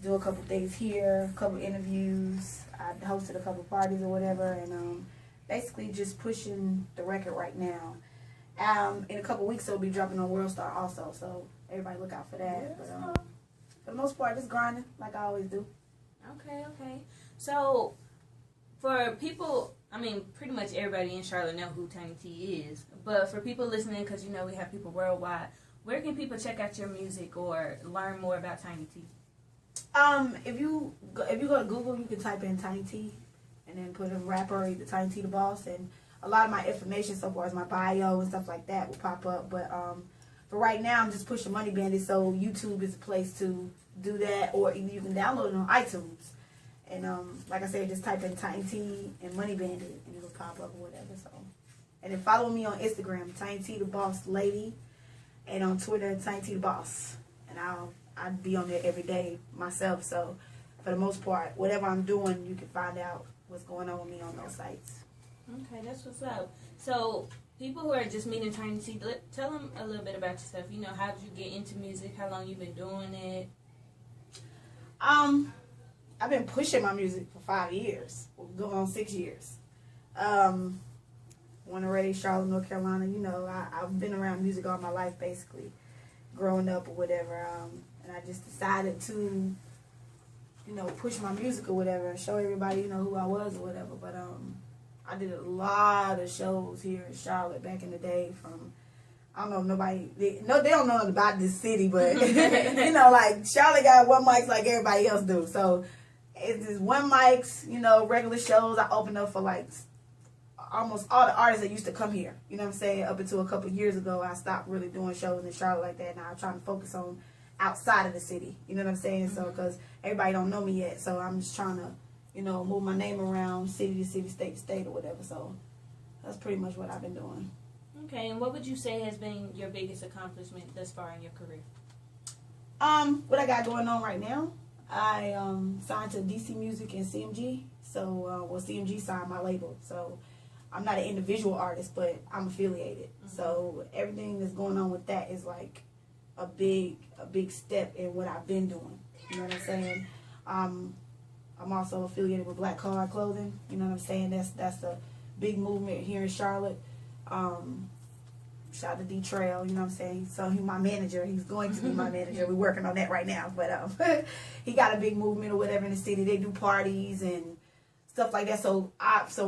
do a couple things here, a couple interviews. I hosted a couple parties or whatever, and basically just pushing the record right now. In a couple weeks, it'll be dropping on World Star also, so everybody look out for that. But for the most part, just grinding like I always do. Okay. So, for people, I mean, pretty much everybody in Charlotte know who Tiny T is. But for people listening, because you know we have people worldwide, where can people check out your music or learn more about Tiny T? If you go to Google, you can type in Tiny T, and then put in rapper, either Tiny T the Boss, and a lot of my information so far as my bio and stuff like that will pop up. But for right now, I'm just pushing Money Bandit, so YouTube is a place to do that, or you can download it on iTunes. And like I said, just type in Tiny T and Money Bandit, and it'll pop up or whatever. So, and then follow me on Instagram, Tiny T the Boss Lady, and on Twitter, Tiny T the Boss. And I'd be on there every day myself. So, for the most part, whatever I'm doing, you can find out what's going on with me on those sites. Okay, that's what's up. So, people who are just meeting Tiny T, tell them a little bit about yourself. You know, how did you get into music? How long you been doing it? I've been pushing my music for 5 years. We'll go on 6 years. Born and raised Charlotte, North Carolina. You know, I've been around music all my life, basically, growing up or whatever. And I just decided to, you know, push my music or whatever and show everybody, you know, who I was or whatever. But I did a lot of shows here in Charlotte back in the day. From, I don't know if nobody, they don't know nothing about this city, but you know, like Charlotte got one mics like everybody else do. So it's just one mics, you know, regular shows. I opened up for like almost all the artists that used to come here. You know what I'm saying? Up until a couple of years ago, I stopped really doing shows in Charlotte like that. Now I'm trying to focus on outside of the city. You know what I'm saying? So because everybody don't know me yet, so I'm just trying to, you know, move my name around city to city, state to state or whatever. So that's pretty much what I've been doing. Okay, and what would you say has been your biggest accomplishment thus far in your career? What I got going on right now, I signed to DC Music and CMG. So, CMG signed my label. So I'm not an individual artist, but I'm affiliated. So everything that's going on with that is like a big step in what I've been doing. You know what I'm saying? I'm also affiliated with Black Card Clothing. You know what I'm saying? That's a big movement here in Charlotte. Shout out to D Trail, you know what I'm saying? So he's my manager. He's going to be my manager. We're working on that right now. But he got a big movement or whatever in the city. They do parties and stuff like that. So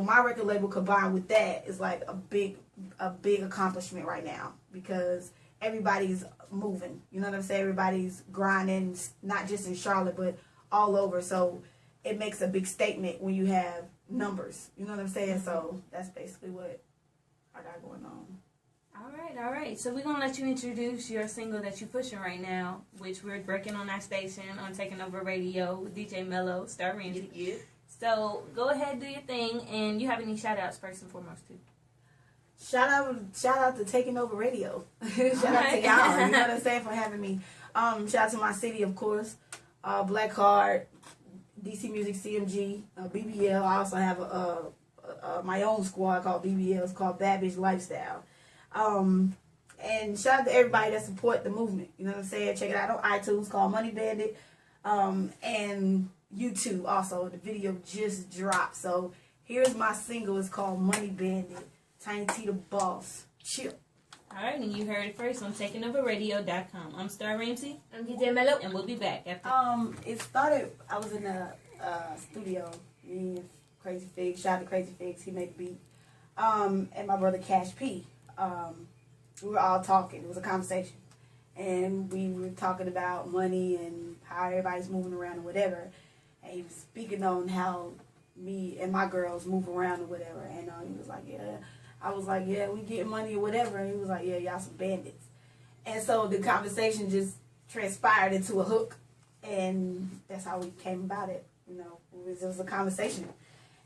my record label combined with that is like a big accomplishment right now, because everybody's moving. You know what I'm saying? Everybody's grinding, not just in Charlotte, but all over. So it makes a big statement when you have numbers. You know what I'm saying? So that's basically what I got going on. All right. So we're going to let you introduce your single that you're pushing right now, which we're breaking on our station on Taking Over Radio with DJ Mello, Star Ramsey. Yeah. So go ahead, do your thing, and you have any shout-outs first and foremost, too? Shout out to Taking Over Radio. Shout out to y'all. You know what I'm saying, for having me. Shout out to my city, of course. Black Card, DC Music, CMG, BBL. I also have my own squad called BBL. It's called Bad Bitch Lifestyle. And shout out to everybody that support the movement. You know what I'm saying? Check it out on iTunes, called Money Bandit. And YouTube also. The video just dropped. So here's my single. It's called Money Bandit. Tiny T the Boss. Chill. All right, and you heard it first on TakingOverRadio.com. I'm Star Ramsey. I'm DJ Mello. And we'll be back after. It started, I was in the studio. Me and Crazy Figs. Shout out to Crazy Figs. He made the beat. And my brother Cash P. We were all talking. It was a conversation. And we were talking about money and how everybody's moving around and whatever. And he was speaking on how me and my girls move around or whatever. And he was like, yeah. I was like, yeah, we get money or whatever. And he was like, yeah, y'all some bandits. And so the conversation just transpired into a hook. And that's how we came about it. You know, it was a conversation.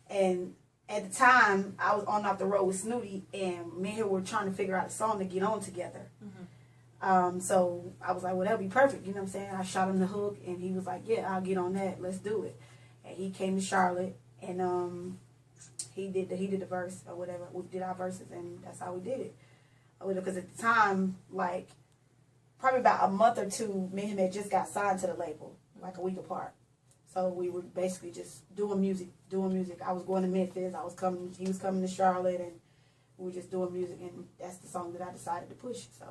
And at the time, I was on off the road with Snooty, and me and her were trying to figure out a song to get on together. So I was like, well, that'll be perfect. You know what I'm saying? I shot him the hook, and he was like, yeah, I'll get on that. Let's do it. And he came to Charlotte, and he did the verse or whatever. We did our verses, and that's how we did it. Because at the time, like, probably about a month or two, me and him had just got signed to the label. like a week apart. So we were basically just doing music. I was going to Memphis. He was coming to Charlotte, and we were just doing music. And that's the song that I decided to push. So.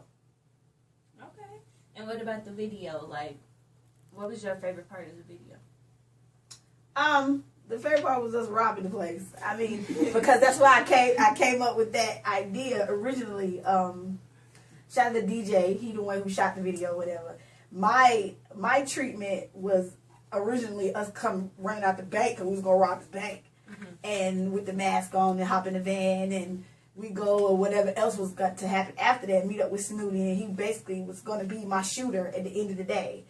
Okay. And what about the video? Like, what was your favorite part of the video? The favorite part was us robbing the place. I mean, because that's why I came up with that idea originally. Shout out to DJ. He the one who shot the video, whatever. My treatment was originally us come running out the bank because we was gonna rob the bank, and with the mask on and hop in the van and we go or whatever else was got to happen after that. Meet up with Snooty, and he basically was gonna be my shooter at the end of the day.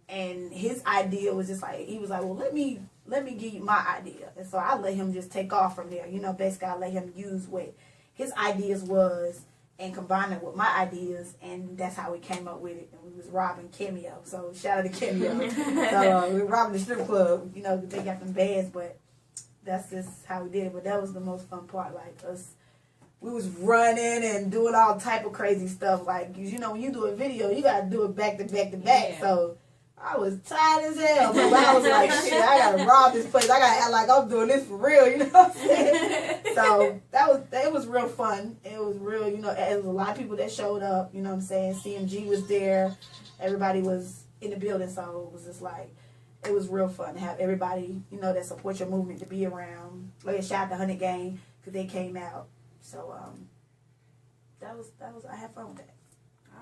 And his idea was just like, he was like, well, let me give you my idea. And so I let him just take off from there. You know, basically I let him use what his ideas was and combine it with my ideas, and that's how we came up with it. And we was robbing Cameo. So shout out to Cameo. So we were robbing the strip club. You know, they got them bands, but that's just how we did it. But that was the most fun part. Like us, we was running and doing all type of crazy stuff. Like, you know, when you do a video, you got to do it back to back to back. Yeah. So I was tired as hell, but I was like, shit, I gotta rob this place. I gotta act like I'm doing this for real, you know what I'm saying? So it was real fun. It was real, you know, there was a lot of people that showed up, you know what I'm saying? CMG was there. Everybody was in the building, so it was just like, it was real fun to have everybody, you know, that support your movement to be around. Like, shout out the 100 Gang, because they came out. So, that was, I had fun with that.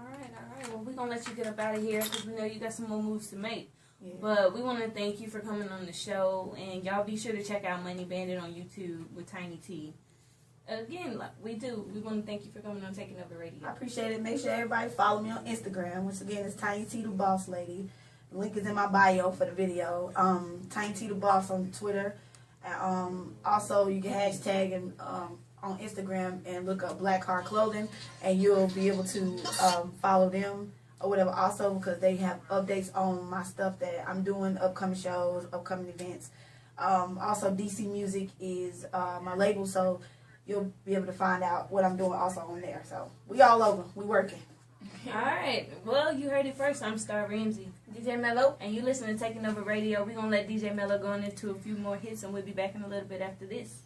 All right. Well, we're going to let you get up out of here because we know you got some more moves to make. Yeah. But we want to thank you for coming on the show. And y'all be sure to check out Money Bandit on YouTube with Tiny T. Again, like we do. We want to thank you for coming on Taking Over Radio. I appreciate it. Make sure everybody follow me on Instagram. Once again, it's Tiny T the Boss Lady. The link is in my bio for the video. Tiny T the Boss on Twitter. Also, you can hashtag and on Instagram and look up Black Heart Clothing, and you'll be able to follow them or whatever. Also, because they have updates on my stuff that I'm doing, upcoming shows, upcoming events. Also, DC Music is my label, so you'll be able to find out what I'm doing also on there. So we all over. We working. All right. Well, you heard it first. I'm Star Ramsey, DJ Mello, and you listen to Taking Over Radio. We're going to let DJ Mello go into a few more hits, and we'll be back in a little bit after this.